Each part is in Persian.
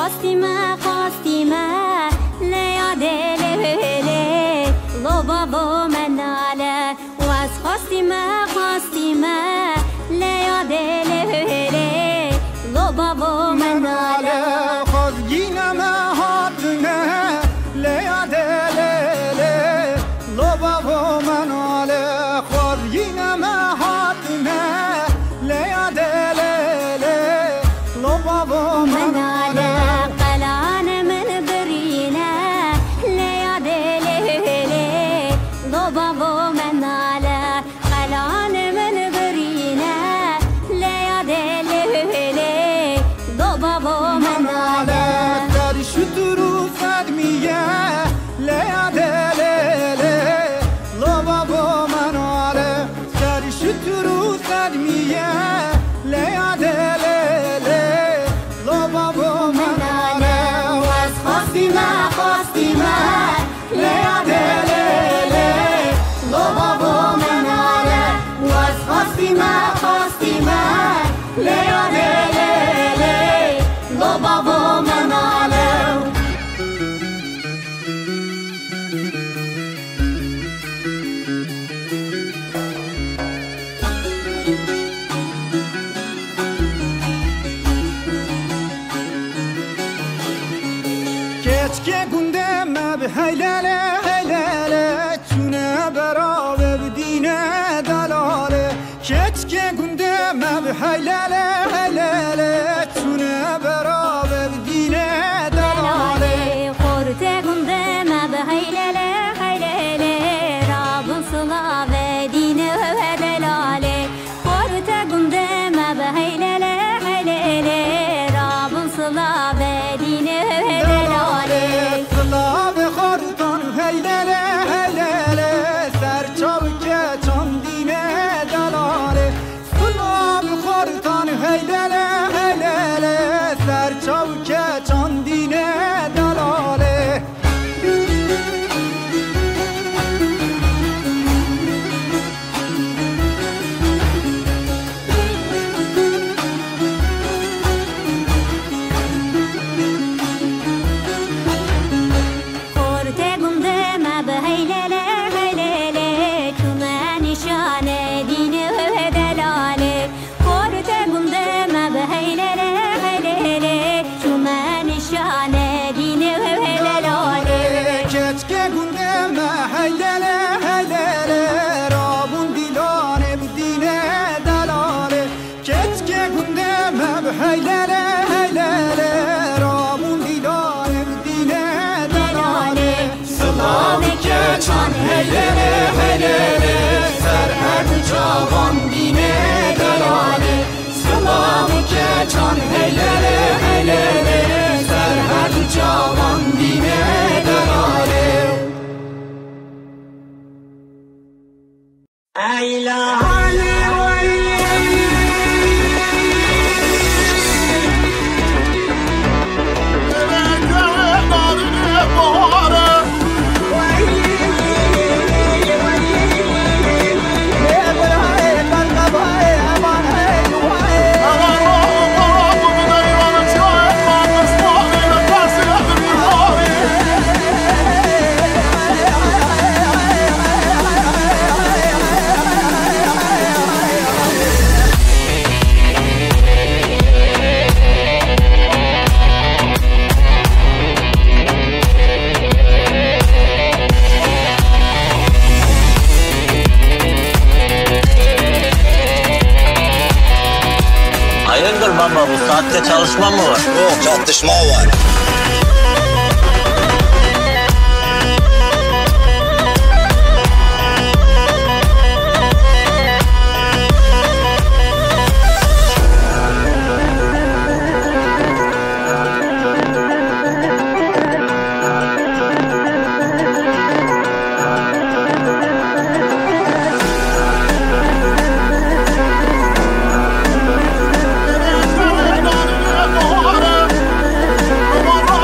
خواستی ما لیا دل لو بابا من ناله واس خواستی ما لیا دل لو بابا من ناله خواستگینم هاتونه لیا دل لو بابا من ناله خواستگینم هاتونه لیا دل لو بابا من ناله که گنده مب هیلله هیلله چونه برا بدینه دلاله که گنده مب هیلله هیلله چونه برا بدینه دلاله خورته گنده مب هیلله هیلله رابن صلا بدینه دلاله خورته گنده مب هیلله هیلله رابن صلا بدینه چان هیلله هیلله سر هر دو جوان دینه دلاله سلام که چان هیلله هیلله سر هر دو جوان دینه دلاله ایلهانه Hayırdır baba, bu saatte çalışma mı var? Yok, çatışma var. Come on,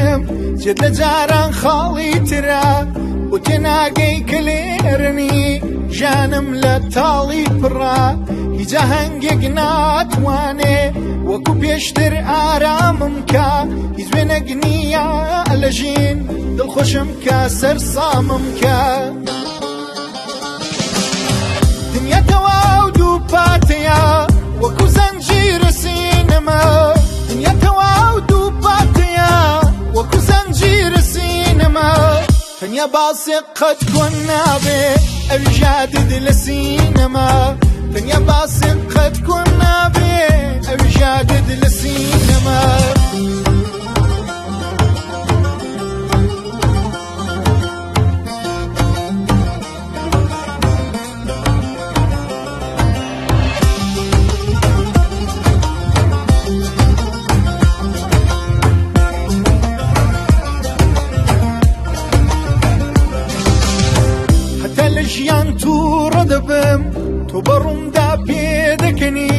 دلم جد لجاران خاڵی ترە و تێناگەی کلێرنی ژانم لە تاڵی پڕە هیچ هەنگێک ناتوانێ وەکو پێشتر ئارامم کە هیچ وێنەک نییە لە ژین دڵخۆشم کە سەرسامم کە دنیا تەواو دوو پاتەیە وەکو زەنجیرە سینەمە دنیا تەواو دوو پاتەیە وەکو زەنجیرە سینەمە تەنیا باسێ قەت کۆن نابێ ئەوی ژادت لە سینەمە تەنیا باسێ قەت کۆن نابێ ئەوی ژادت لە سینەمە ژیان تووڕە دەبم تۆ بەڕوومدا پێدەکەنی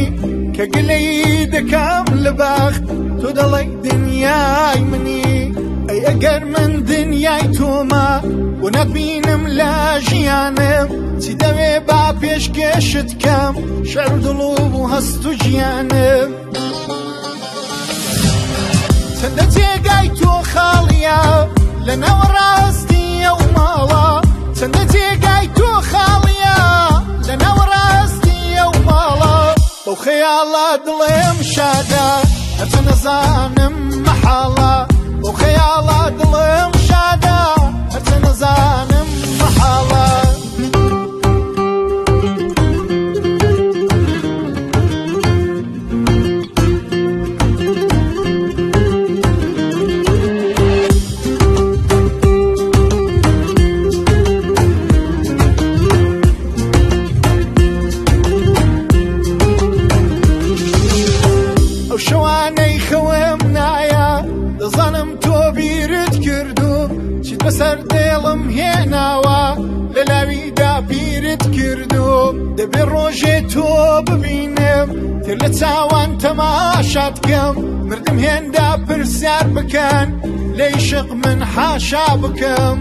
کە گلەی دەکەم لە بەخت تۆ دەڵێی دنیای منی ئەی ئەگەر من دنیای تۆمە و نەبینم لە ژیانم چی دەوێ با پێشکەشت کەم شەر و دڵ و هەست و ژیانم چەندە جێگای تۆ خاڵیە لە ناوەڕاستیە و ماڵە چەندە جێگای تۆ خاڵیە لە ناوەڕاستیە و ماڵە بەو خەیاڵە دڵێم شادە هەرچە نەزانم مەحاڵە بەو خەیاڵە دڵێم شادە هەرچە نەزانم مەحاڵە بەسەر دێڵم هێناوە لە لاویدا پیرت کردو دەبێ ڕۆژێ تۆ ببینم تر لە چاوان تەماشات بکەم مردم هێندا پرسیار بکەن لەی شق من حاشا بکەم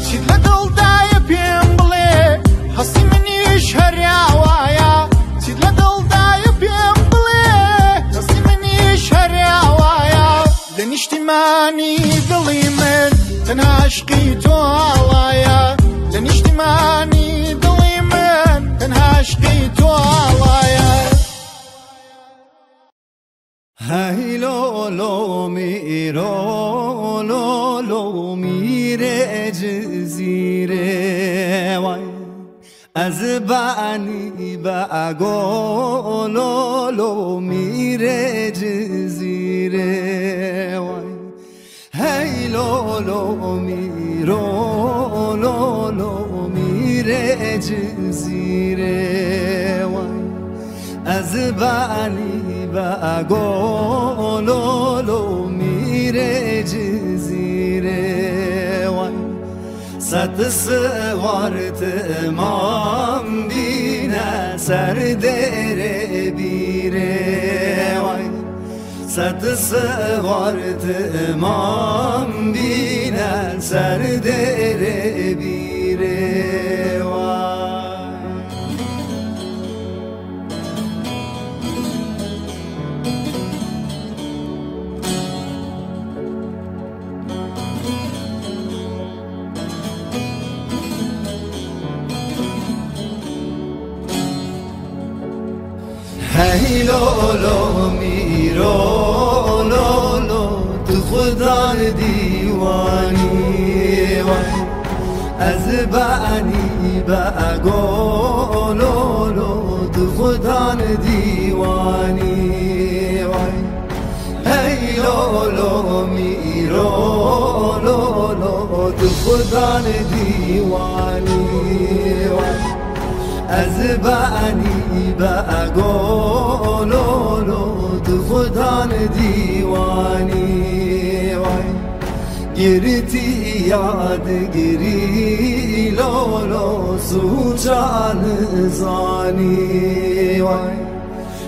چیت لە دڵدایە پێم بڵێ هەستی منیش هەریاوایە چیت لە دڵدایە پێم بڵێ هەستی منیش هەریاوایە لە نیشتیمانی دڵی من تەنها عشقی تۆ هاڵایە لە نیشتیمانی دڵی من تەنها عشقی تۆ هاڵایە هی لولو میرو لولو میره جزیره وای از بانی باگو لولو میره جزیره وای هی لولو میرو لولو میره جزیره وای از بانی باگو لولو میره جزیره وای صد سوارت امام بینه سر دره بیره وای صد سوارت امام بینه سر دره بیره وای هی لولو میرو لولو تو خدا دیوانی وای از بانی باگو لولو تو خدا دیوانی وای هی لولو میرو لولو تو خدا دیوانی وای از بانی باگو لولو تو خدا دیوانی وای گرتی یاد گری لولو سوچان زانی وای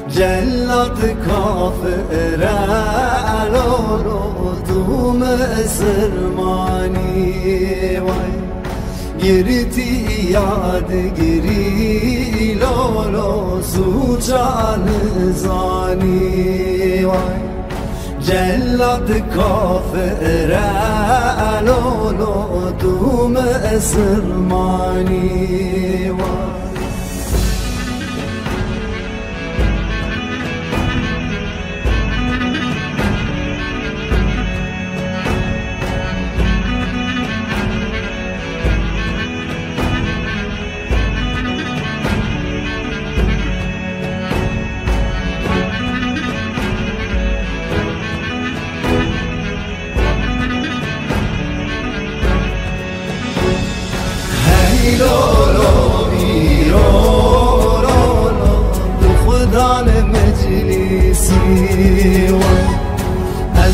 جلت کافر سرمانی وای گرتی یاد گری لولو سوچان زانی وای جلاد کافر لولو دوم سرمانی وای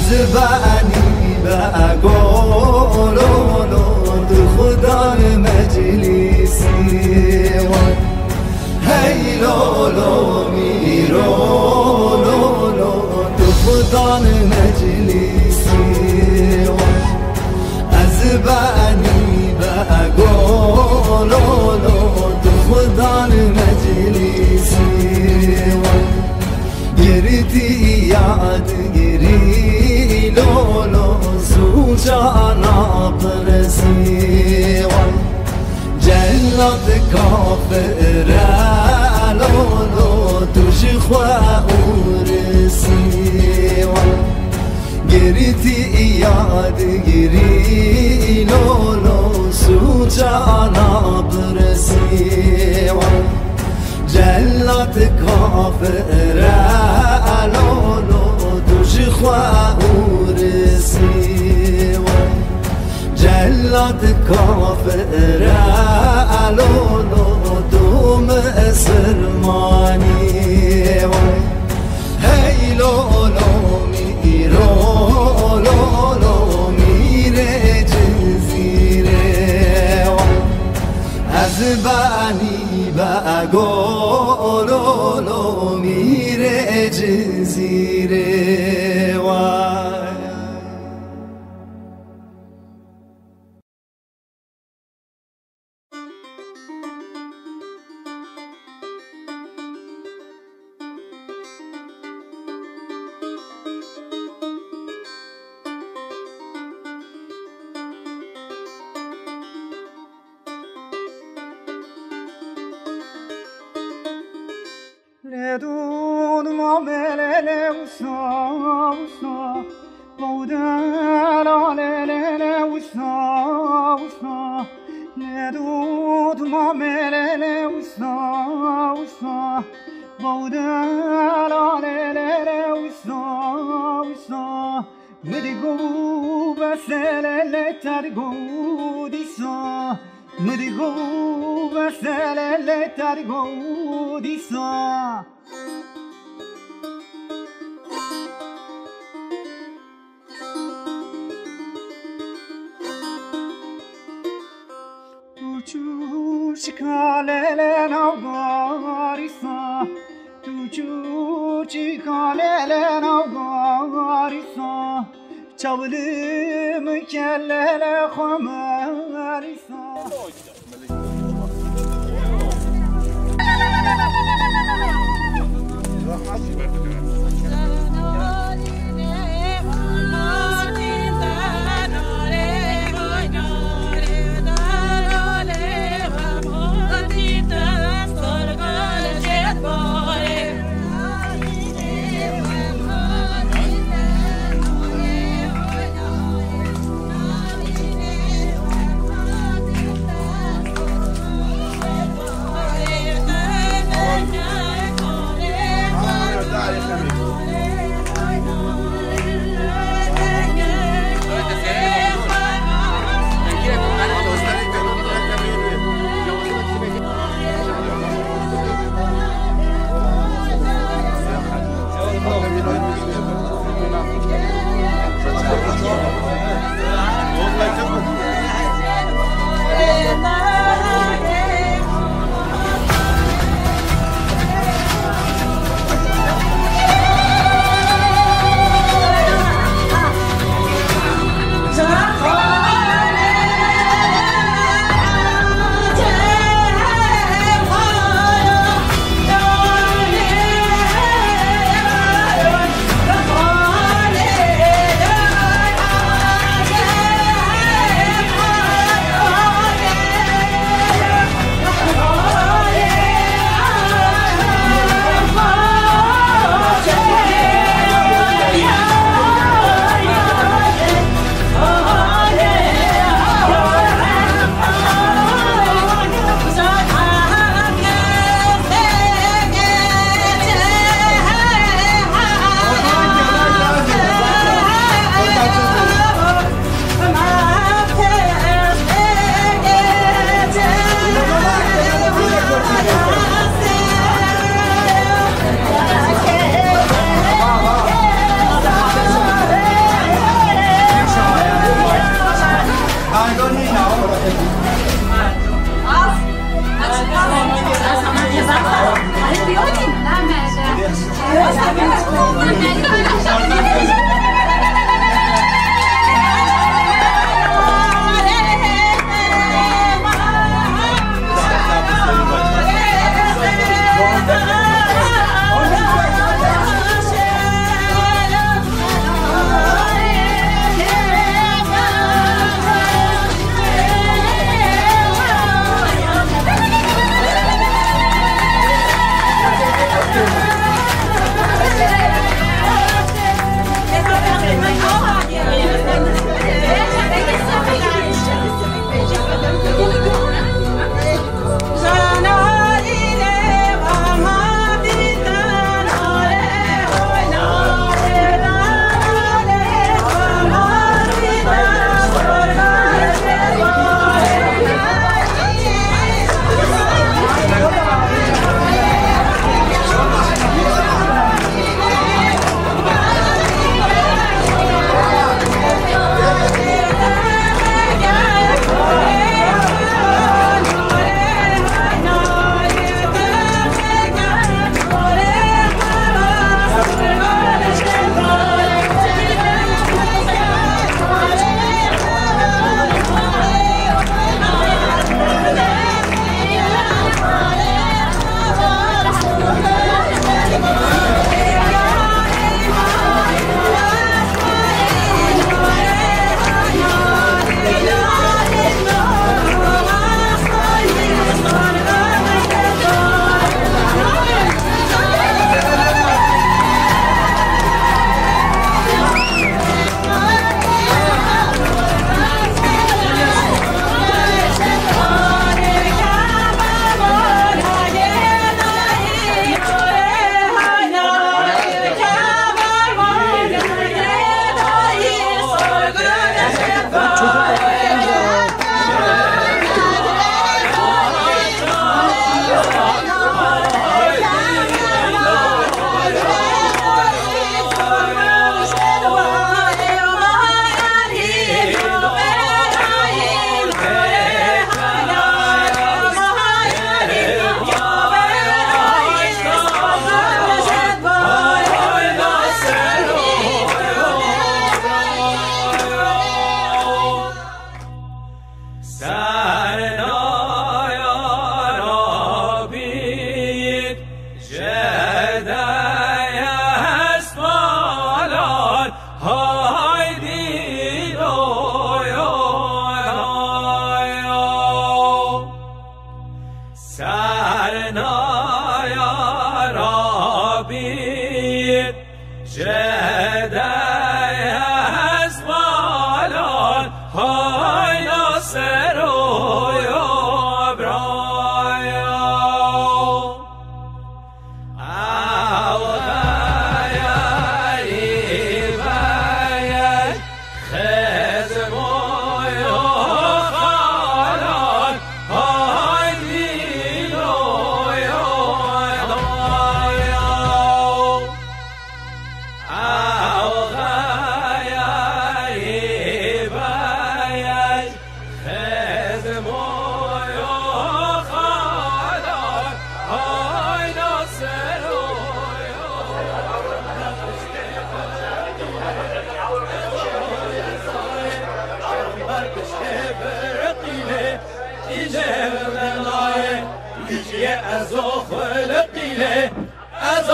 زبانی بقولو دو خدا مجلسی هی لولو میرو لولو دو خدا مجلسی زبانی بقولو دو خدا مجلسی گردی یاد گری لولو سوچانا پرسی جلاد کافر لولو توش خواه ورسی گردی یاد گری لولو سوچانا پرسی جلاد کافر لولو توش خواه ورسی جلاد کافر لولو دوم سرمانی هی لولو میرو لولو میره جزیره از بانی بقولو میره جزیره وای لدود ما ملele usa usa Baudela lele usa usa لدود ما ملele usa usa Baudela lele usa usa Medigo baselele targo disa Medigo baselele targo disa Çıkalele navgarisa Tu çıkalele navgarisa Çavlim kellele khamarisa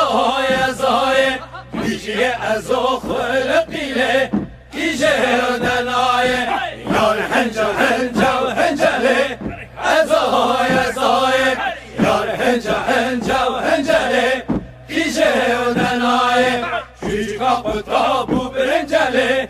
ازای ازای بیجی ازو خلقیله ایجه دنایه یار هنجا هنجا و هنجله ازای ازای یار هنجا هنجا و هنجله ایجه دنایه چیچکا قطابو برنجله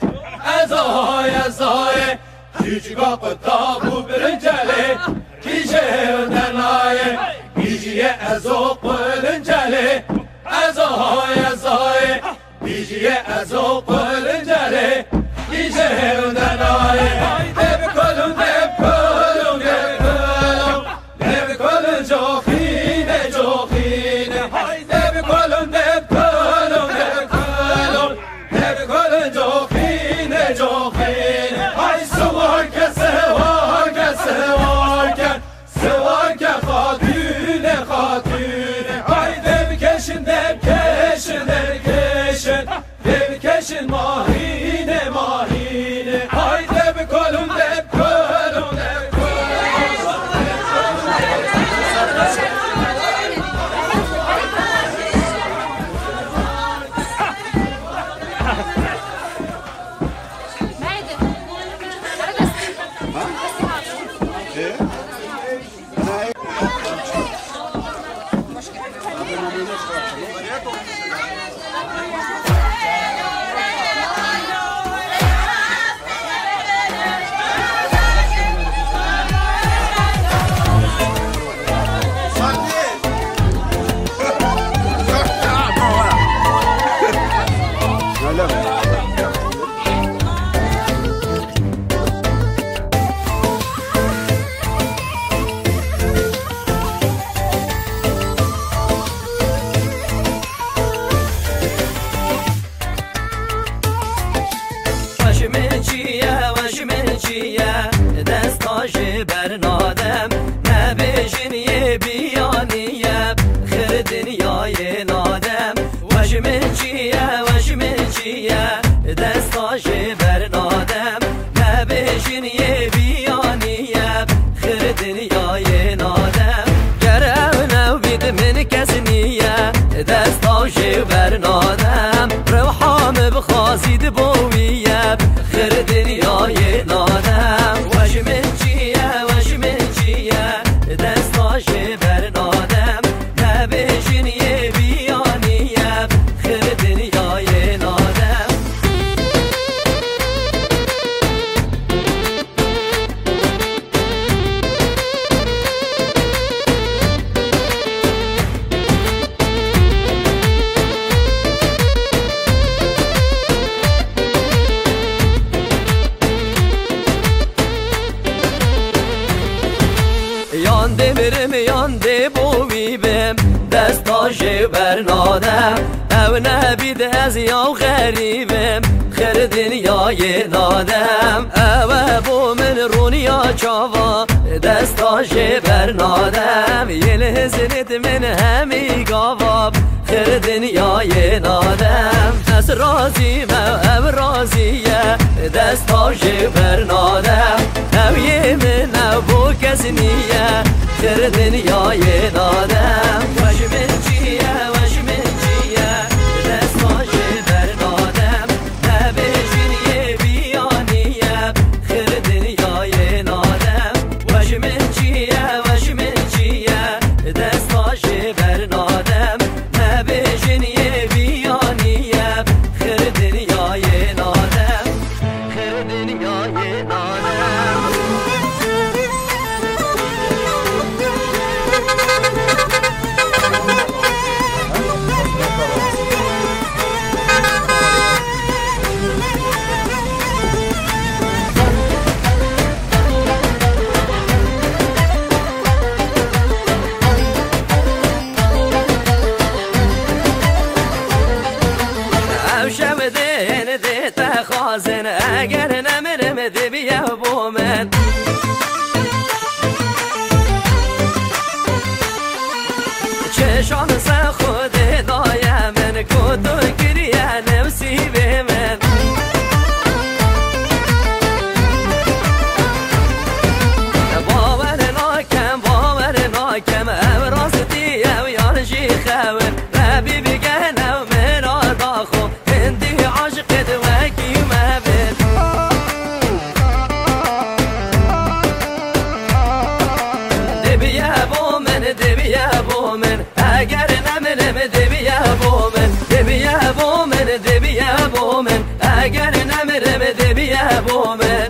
ازای ازای چیچکا قطابو برنجله ایجه دنایه بیجی ازو قلنجله ازای ازای بیجی ازو قلنجله ایجه دنایه دب کلون دب کلون دب کلون دب کلون جوخینه جوخینه دب کلون دب کلون دب کلون دب کلون جوخینه جوخینه های سوار که سوار که سوار که سوار که خاتونه خاتونه های دب کشن دب کشن دب کشن دب کشن ماهینه ماهینه های دب کلون دب کلون دب دستاش برنادم نبیشن یه بیانیم خیر دنیای نادم وش من چیه دستاش برنادم نبیشن یه بیانیم خیر دنیای نادم گرم نوید من کس نیه دستاش برنادم روحام بخوازید بویم خیر دنیای نادم وش من چیه دستاش برنادم نبیشن یه بیانیم خیر دنیای نادم یانده برم یانده بویبم دستاش برنادم او نبید از یا غریبم خیر دنیای نادم او بو من رونیا چاوا دستاش برنادم یه لحظنت من همی گاواب خیر دنیای نادم از رازیم او رازیه دستاش برنادم او یه من او بو کس نیه خیر دنیای نادم وش من چیه دستاش برنادم نبیشن یه بیانیم خیر دنیای نادم وش من چیه دستاش برنادم نبیشن یه بیانیم خیر دنیای نادم خیر دنیای نادم خازن اگر نمرم دبیه بومن چشان سا خود دایم من کتو کریه نفسی به من باور ناکم ام راستی او یارشی خون ربی بگه نمرم دبیه بومن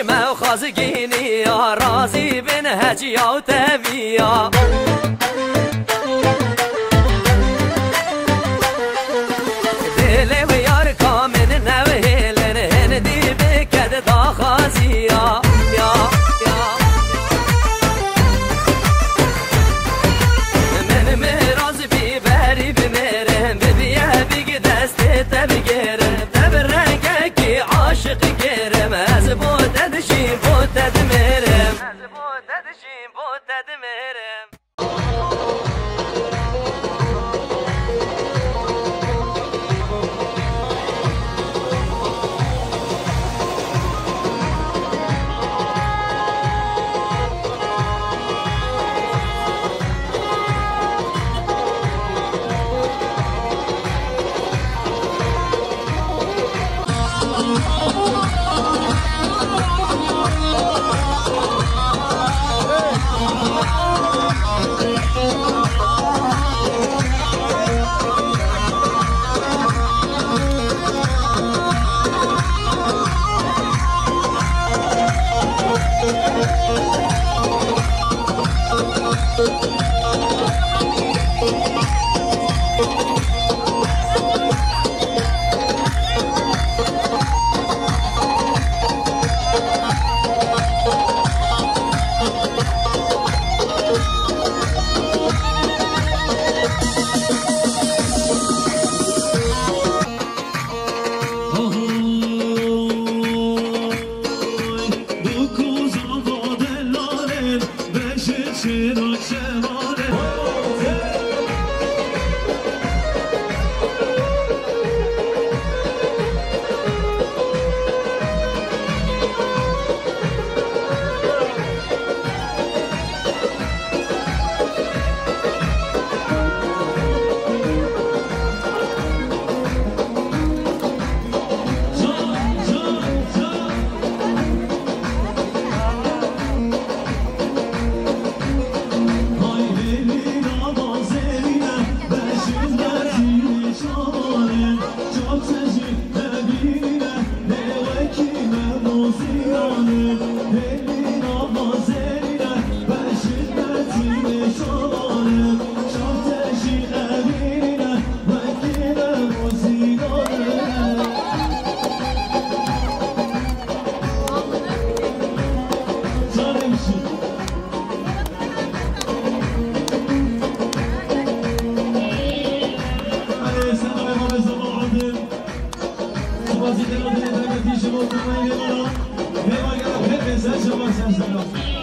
ما خازقيني يا رازي بن هجيا وتبيا دلي ويار كامن نوهيلن هندي بكد دا خازيا يا من مراز بي باري بمرهم ببيا بيك دستي تبقرم تبرقكي عاشق قرم ازبو تدشين بو تدمرم ازبو تدشين بو تدمرم Vaziyetleri adına da diye şunu okumayı ve bana. Ve bana hep benzer şaban sen.